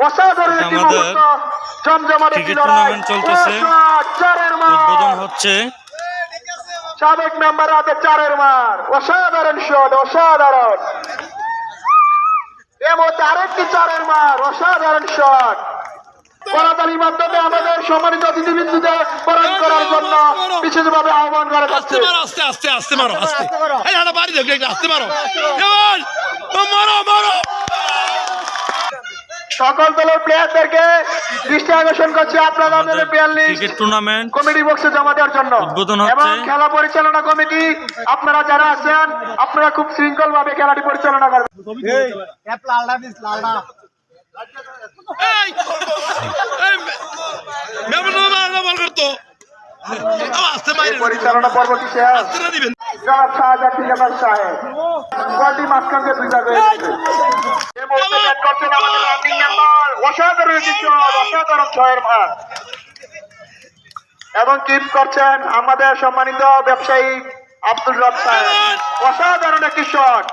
অসাধারণ একটি মুহূর্ত, জমজমাট একটি লড়াই চলতেছে। উদ্বোধন হচ্ছে, সাবেক মেম্বার হাতে 4-এর মার, অসাধারণ শট, অসাধারণ। এর মধ্যে আরেকটি 4-এর মার, অসাধারণ শট। করতালির মাধ্যমে আমাদের সম্মানিত অতিথিবৃন্দদের বরণ করার জন্য বিশেষভাবে আহ্বান করা যাচ্ছে। সকল দলের প্লেয়ারদেরকে দৃষ্টি আকর্ষণ করছে আপনারা আপনাদের প্লেয়ার লিস্ট টুর্নামেন্ট কমিটি বক্সে জমা দেওয়ার জন্য এবং খেলা পরিচালনা কমিটি আপনারা যারা আছেন আপনারা খুব শৃঙ্খল ভাবে খেলাটি পরিচালনা করবেন। পরিচালনা পর্ব কি শেষ? জনাব শাহজাহান ঠিকাদার সাহেব বলটি মাঝখান দিয়ে 2 ভাগ হয়ে গেছে। এবং কিপ করছেন আমাদের সম্মানিত ব্যবসায়ী আব্দুল রব সাহেব, অসাধারণ একটি শট।